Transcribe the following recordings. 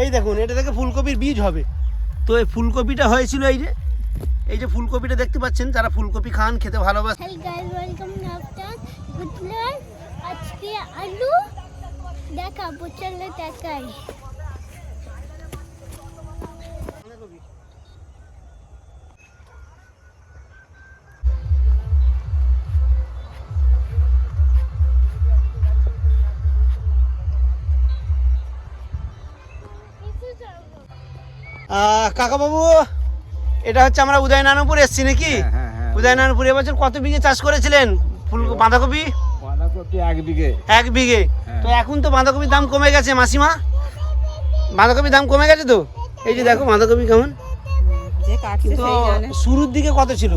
এই দেখুন, এটা থেকে ফুলকপির বীজ হবে। তো এই ফুলকপিটা হয়েছিল এই যে ফুলকপিটা দেখতে পাচ্ছেন, যারা ফুলকপি খান, খেতে ভালোবাসেন। আজকে আলু দেখাবো, চলে দেখাই। কাকাবাবু, এটা হচ্ছে আমরা উদয়নারায়ণপুর এসেছি নাকি? উদয়নারায়ণপুর এবছর কত বিঘে চাষ করেছিলেন বাঁধাকপি? বাঁধাকপি 1 বিঘে। 1 বিঘে। তো এখন তো বাঁধাকপির দাম কমে গেছে মাসিমা, বাঁধাকপির দাম কমে গেছে তো। এই যে দেখো বাঁধাকপি কেমন, কিন্তু শুরুর দিকে কত ছিল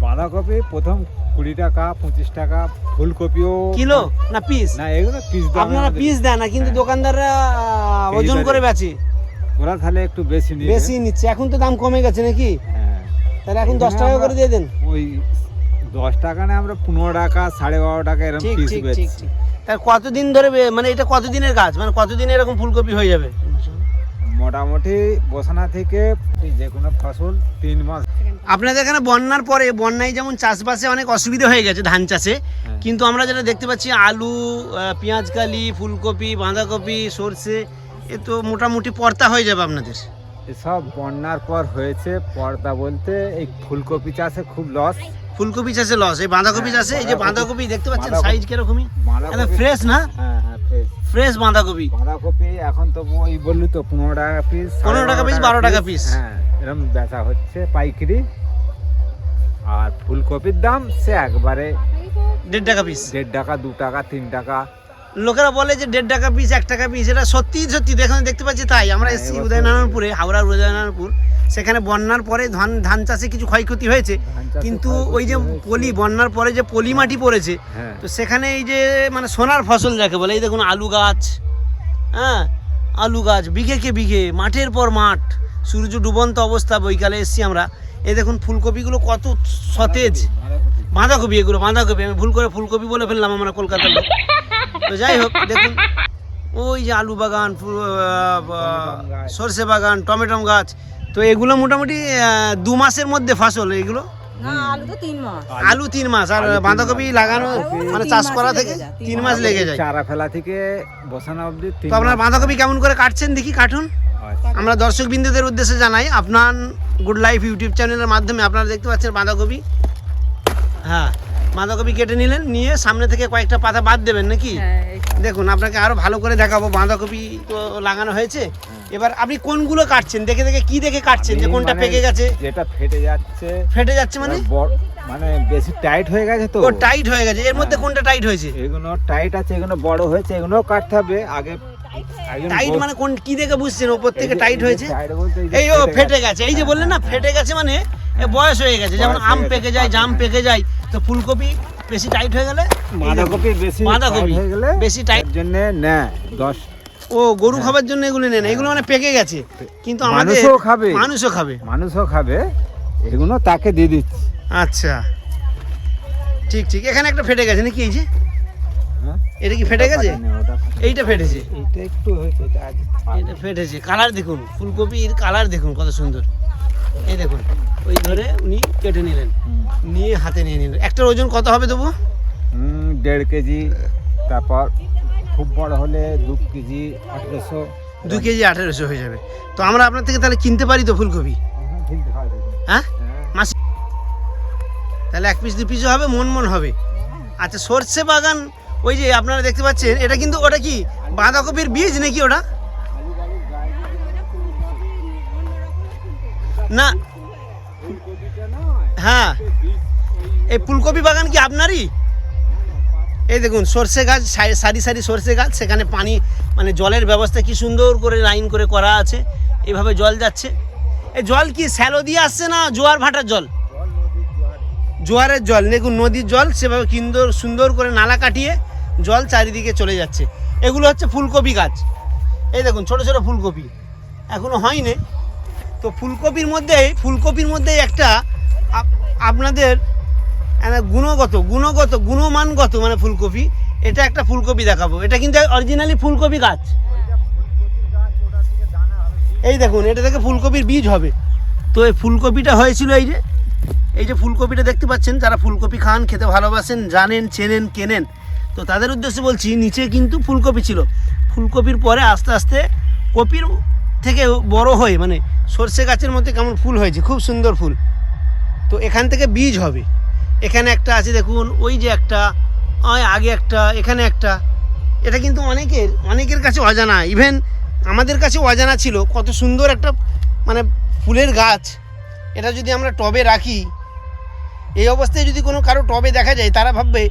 বাঁধাকপি? প্রথম 20 টাকা 25 টাকা। ফুলকপিও কিলো না পিস? না, এগুলো পিস দাম। আপনারা পিস দেন না, কিন্তু দোকানদাররা ওজন করে বেচে, ওরা তাহলে একটু বেশি নিচ্ছে। এখন তো দাম কমে গেছে নাকি? হ্যাঁ, তাহলে এখন 10 টাকা করে দিয়ে দেন। ওই 10 টাকা না, আমরা 15 টাকা 12.5 টাকা এরকম পিস বেচছি। তাহলে কতদিন ধরে, মানে এটা কতদিনের গাছ, মানে কতদিনে এরকম ফুলকপি হয়ে যাবে? মোটামুটি বসানা থেকে যে কোনো ফসল 3 মাস। আপনাদের এখানে বন্যার পরে, বন্যায় যেমন চাষবাসে অনেক অসুবিধা হয়ে গেছে ধান চাষে, কিন্তু আমরা যেটা দেখতে পাচ্ছি আলু, পেঁয়াজকালি, ফুলকপি, বাঁধাকপি, সরষে, এ তো মোটামুটি পর্তা হয়ে যাবে আপনাদের। এসব বন্যার পর হয়েছে। পর্দা বলতে এই ফুলকপি চাষে খুব লস। ফুলকপি চাষে লস, এই বাঁধাকপি চাষে। এই যে বাঁধাকপি দেখতে পাচ্ছেন সাইজ কিরকমই, ফ্রেশ না? হ্যাঁ, ফ্রেশ বাঁধাকপি। বাঁধাকপি এখন তো ওই বললি তো 15 টাকা পিস, 15 টাকা পিস, 12 টাকা পিস। হ্যাঁ, এরকম বেচা হচ্ছে পাইকারি। আর ফুলকপির দাম সে একবারে 1.5 টাকা পিস, 1.5 টাকা 2 টাকা 3 টাকা। লোকেরা বলে যে 1.5 টাকা পিস, 1 টাকা পিস। এটা সত্যি এখন দেখতে পাচ্ছি তাই। আমরা এসেছি উদয়নারায়ণপুরে, হাওড়ার উদয়নারায়ণপুর। সেখানে বন্যার পরে ধান চাষে কিছু ক্ষয়ক্ষতি হয়েছে, কিন্তু ওই যে বন্যার পরে যে পলি মাটি পড়েছে, তো সেখানে এই যে মানে সোনার ফসল যাকে বলে, এই দেখুন আলু গাছ, হ্যাঁ আলু গাছ বিঘেকে বিঘে, মাঠের পর মাঠ, সূর্য ডুবন্ত অবস্থা। বৈকালে এসেছি আমরা, এই দেখুন ফুলকপিগুলো কত সতেজ। বাঁধাকপি, এগুলো বাঁধাকপি, আমি ভুল করে ফুলকপি বলে ফেললাম, আমরা কলকাতার লোক। তো যাই হোক, দেখুন ওই যে আলু বাগান, সরষে বাগান, টমেটো গাছ। তো এগুলো মোটামুটি 2 মাসের মধ্যে ফসল এগুলো। আলু 3 মাস, আর বাঁধাকপি লাগানো মানে চাষ করা থেকে 3 মাস লেগে যায়। চারা ফেলা থেকে বসানো অবধি। তো আপনার বাঁধাকপি কেমন করে কাটছেন দেখি, কাটুন। আমরা দর্শক বিন্দুদের উদ্দেশ্যে জানাই, আপনার গুড লাইফ ইউটিউব চ্যানেলের মাধ্যমে আপনারা দেখতে পাচ্ছেন বাঁধাকপি। হ্যাঁ, বাঁধাকপি কেটে নিলেন, নিয়ে সামনে থেকে কয়েকটা পাতা বাদ দেবেন নাকি? দেখুন, আপনাকে আরো ভালো করে দেখাবো। বাঁধাকপি তো লাগানো হয়েছে, এবার আপনি কোনগুলো কাটছেন, দেখে কি দেখে কাটছেন যে কোনটা পেকে গেছে? যেটা ফেটে যাচ্ছে মানে মানে বেশি টাইট হয়ে গেছে। তো ও টাইট হয়ে গেছে, এর মধ্যে কোনটা টাইট হয়েছে? এগুলো টাইট আছে, এগুলো বড় হয়েছে, এগুলোও কাটতে হবে আগে। টাইট মানে কোন কি দেখে বুঝছেন ওপর থেকে টাইট হয়েছে? এই ও ফেটে গেছে, এই যে বললেন না ফেটে গেছে, মানে বয়স হয়ে গেছে। যেমন আম পেকে যায়, জাম পেকে যায়, তো ফুলকপি বেশি টাইট হয়ে গেলে, বাঁধাকপি হয়ে গেলে বেশি টাইট জন্য না 10। ও গরু খাবার জন্য এগুলো নেন, এগুলো মানে পেকে গেছে, কিন্তু আমাদের মানুষও খাবে এগুলো, তাকে দিয়ে দিচ্ছি। আচ্ছা, ঠিক, এখানে একটা ফেটে গেছে নাকি? এই যে এটা কি ফেটে গেছে? এইটা ফেটেছে, এইটা একটু হয়েছে, এটা ফেটেছে। কালার দেখুন, ফুলকপির কালার দেখুন কত সুন্দর। এই দেখুন, ওই ধরে উনি কেটে নিলেন, নিয়ে হাতে নিয়ে নিলেন। একটার ওজন কত হবে দেবো? 1.5 কেজি। তারপর খুব বড় হলে 2 কেজি 1800। 2 কেজি 1800 হয়ে যাবে। তো আমরা আপনার থেকে তাহলে কিনতে পারি তো ফুলকপি? হ্যাঁ মাসি, তাহলে 1 পিস 2 পিসও হবে, মন হবে। আচ্ছা, সরষে বাগান ওই যে আপনারা দেখতে পাচ্ছেন, এটা কিন্তু ওটা কি বাঁধাকপির বীজ নাকি ওটা? না, হ্যাঁ, এই ফুলকপি বাগান কি আপনারই? এই দেখুন সরষে গাছ, সারি সরষে গাছ, সেখানে পানি মানে জলের ব্যবস্থা কি সুন্দর করে লাইন করে করা আছে, এভাবে জল যাচ্ছে। এই জল কি শ্যালো দিয়ে আসছে না জোয়ার ভাটার জল? জোয়ারের জল, দেখুন নদীর জল, সেভাবে সুন্দর করে নালা কাটিয়ে জল চারিদিকে চলে যাচ্ছে। এগুলো হচ্ছে ফুলকপি গাছ। এই দেখুন ছোট ছোট ফুলকপি, এখনো হয়নি। তো ফুলকপির মধ্যে একটা আপনাদের গুণমানগত মানে ফুলকপি, এটা একটা ফুলকপি দেখাবো। এটা কিন্তু অরিজিনালি ফুলকপি গাছ। এই দেখুন, এটা থেকে ফুলকপির বীজ হবে। তো এই ফুলকপিটা হয়েছিল এই যে ফুলকপিটা দেখতে পাচ্ছেন, যারা ফুলকপি খান, খেতে ভালোবাসেন, জানেন, চেনেন, কেনেন, তো তাদের উদ্দেশ্যে বলছি, নিচে কিন্তু ফুলকপি ছিল। ফুলকপির পরে আস্তে আস্তে কপির থেকে বড় হয়ে মানে সর্ষে গাছের মধ্যে কেমন ফুল হয়েছে, খুব সুন্দর ফুল। তো এখান থেকে বীজ হবে। এখানে একটা আছে দেখুন, ওই যে একটা, আগে একটা, এখানে একটা। এটা কিন্তু অনেকের কাছে অজানা, ইভেন আমাদের কাছে অজানা ছিল। কত সুন্দর একটা মানে ফুলের গাছ। এটা যদি আমরা টবে রাখি, এই অবস্থায় যদি কোনো কারো টবে দেখা যায়, তারা ভাববে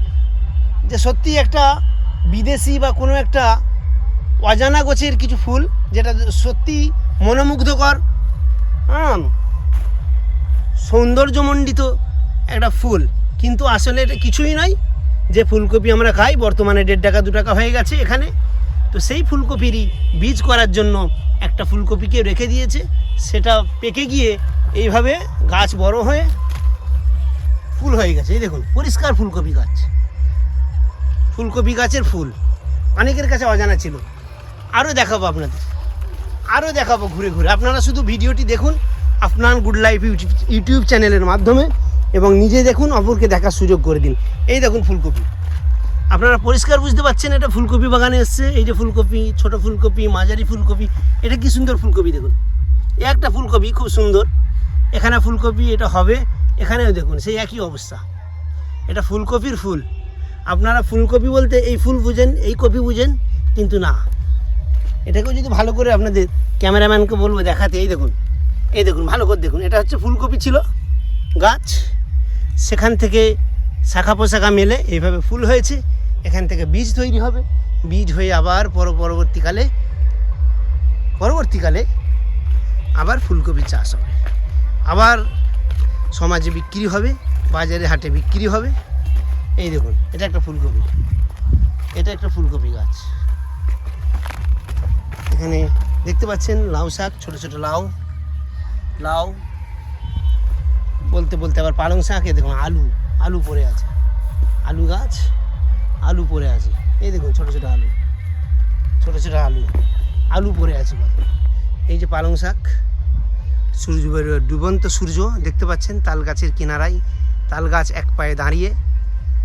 যে সত্যি একটা বিদেশি বা কোনো একটা অজানা গোছের কিছু ফুল, যেটা সত্যি মনোমুগ্ধকর, সৌন্দর্যমণ্ডিত একটা ফুল। কিন্তু আসলে এটা কিছুই নয়। যে ফুলকপি আমরা খাই বর্তমানে 1.5 টাকা 2 টাকা হয়ে গেছে এখানে, তো সেই ফুলকপিরই বীজ করার জন্য একটা ফুলকপিকে রেখে দিয়েছে। সেটা পেকে গিয়ে এইভাবে গাছ বড় হয়ে ফুল হয়ে গেছে। এই দেখুন, পরিষ্কার ফুলকপি গাছ, ফুলকপি গাছের ফুল অনেকের কাছে অজানা ছিল। আরও দেখাবো আপনাদের, আরও দেখাবো ঘুরে ঘুরে। আপনারা শুধু ভিডিওটি দেখুন আফনান গুড লাইফ ইউটিউব চ্যানেলের মাধ্যমে, এবং নিজে দেখুন, অপরকে দেখার সুযোগ করে দিন। এই দেখুন ফুলকপি, আপনারা পরিষ্কার বুঝতে পারছেন এটা ফুলকপি বাগানে এসছে। এই যে ফুলকপি, ছোট ফুলকপি, মাঝারি ফুলকপি, এটা কি সুন্দর ফুলকপি দেখুন। একটা ফুলকপি খুব সুন্দর, এখানে ফুলকপি এটা হবে, এখানেও দেখুন সেই একই অবস্থা। এটা ফুলকপির ফুল। আপনারা ফুলকপি বলতে এই ফুল বুঝেন, এই কপি বুঝেন, কিন্তু না, এটাকেও যদি ভালো করে আপনাদের ক্যামেরাম্যানকে বলবো দেখাতে। এই দেখুন ভালো করে দেখুন, এটা হচ্ছে ফুলকপি ছিল গাছ, সেখান থেকে শাখা পোশাখা মেলে এইভাবে ফুল হয়েছে। এখান থেকে বীজ তৈরি হবে, বীজ হয়ে আবার পরবর্তীকালে আবার ফুলকপি চাষ হবে, আবার সমাজে বিক্রি হবে, বাজারে হাটে বিক্রি হবে। এই দেখুন, এটা একটা ফুলকপি, এটা একটা ফুলকপি গাছ। এখানে দেখতে পাচ্ছেন লাউ শাক, ছোট ছোট লাউ বলতে বলতে আবার পালং শাক। এ দেখুন আলু পড়ে আছে, আলু গাছ, আলু পড়ে আছে। এই দেখুন ছোট ছোট আলু পড়ে আছে। এই যে পালং শাক, ডুবন্ত সূর্য দেখতে পাচ্ছেন তাল গাছের কিনারায়, তাল গাছ এক পায়ে দাঁড়িয়ে,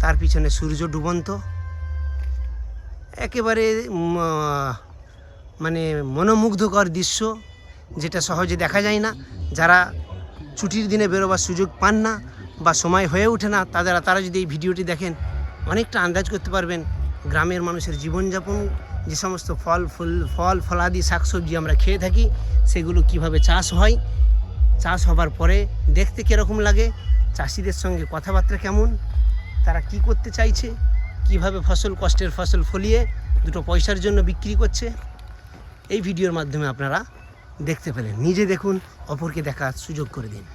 তার পিছনে সূর্য ডুবন্ত, একেবারে মানে মনোমুগ্ধকর দৃশ্য, যেটা সহজে দেখা যায় না। যারা ছুটির দিনে বেরোবার সুযোগ পান না বা সময় হয়ে ওঠে না, তারা যদি এই ভিডিওটি দেখেন, অনেকটা আন্দাজ করতে পারবেন গ্রামের মানুষের জীবনযাপন। যে সমস্ত ফল ফলাদি শাকসবজি আমরা খেয়ে থাকি, সেগুলো কিভাবে চাষ হয়, চাষ হবার পরে দেখতে কীরকম লাগে, চাষিদের সঙ্গে কথাবার্তা কেমন, তারা কি করতে চাইছে, কিভাবে কষ্টের ফসল ফলিয়ে 2 পয়সার জন্য বিক্রি করছে, এই ভিডিওর মাধ্যমে আপনারা দেখতে পেলেন। নিজে দেখুন, অপরকে দেখার সুযোগ করে দিন।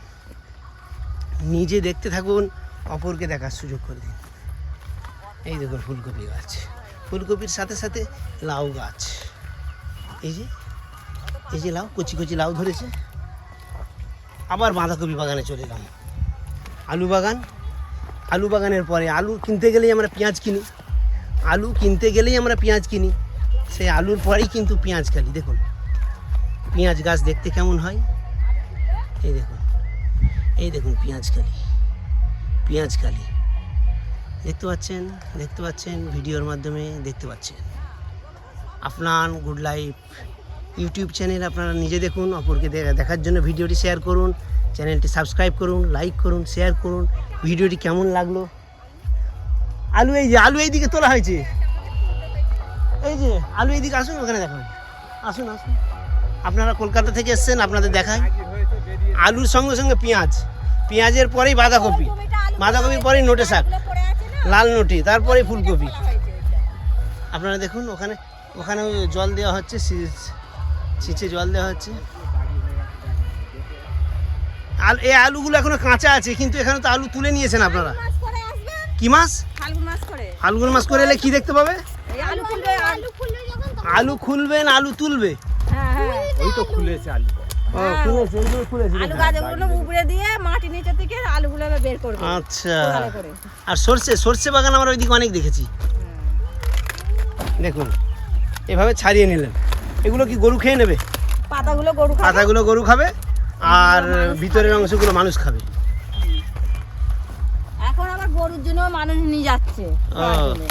নিজে দেখতে থাকুন, অপরকে দেখার সুযোগ করে দিন। এই দেখুন ফুলকপি গাছ, ফুলকপির সাথে সাথে লাউ গাছ। এই যে লাউ, কচি লাউ ধরেছে। আবার বাঁধাকপি বাগানে চলে এলাম। আলু বাগানের পরে আলু কিনতে গেলেই আমরা পেঁয়াজ কিনি। সেই আলুর পরেই কিন্তু পেঁয়াজ খালি। দেখুন পেঁয়াজ গাছ দেখতে কেমন হয়। এই দেখুন পেঁয়াজ খালি দেখতে পাচ্ছেন ভিডিওর মাধ্যমে দেখতে পাচ্ছেন। Afnan good life YouTube channel আপনারা নিজে দেখুন, অপরকে দেখার জন্য ভিডিওটি শেয়ার করুন, চ্যানেলটি সাবস্ক্রাইব করুন, লাইক করুন, শেয়ার করুন। ভিডিওটি কেমন লাগলো? আলু এইদিকে তোলা হয়েছে। এই যে আলু এইদিকে আসুন, ওখানে দেখান। আসুন আপনারা কলকাতা থেকে এসছেন, আপনাদের দেখায়। আলুর সঙ্গে সঙ্গে পেঁয়াজের পরেই বাঁধাকপির পরেই নোটে শাক, লাল নোটে, তারপরে ফুলকপি। আপনারা দেখুন ওখানে জল দেওয়া হচ্ছে, ছিঁচে জল দেওয়া হচ্ছে। এই আলুগুলো এখনো কাঁচা আছে, কিন্তু এখানে তো আলু তুলে নিয়েছেন আপনারা। কি মাস? ফাল্গুন মাস করে এলে কি দেখতে পাবে? আলু খুলবেন, আলু তুলবে। ওই তো খুলেছে আলু। আচ্ছা, আর সর্ষে বাগান আমরা ওইদিকে অনেক দেখেছি। দেখুন এভাবে ছাড়িয়ে নিলেন। এগুলো কি গরু খেয়ে নেবে? পাতাগুলো গরু খাবে। পাতাগুলো গরু খাবে আর ভিতরের অংশগুলো মানুষ খাবে। এখন আবার গরুর জন্য মানুষ নিয়ে যাচ্ছে ও। আসলে।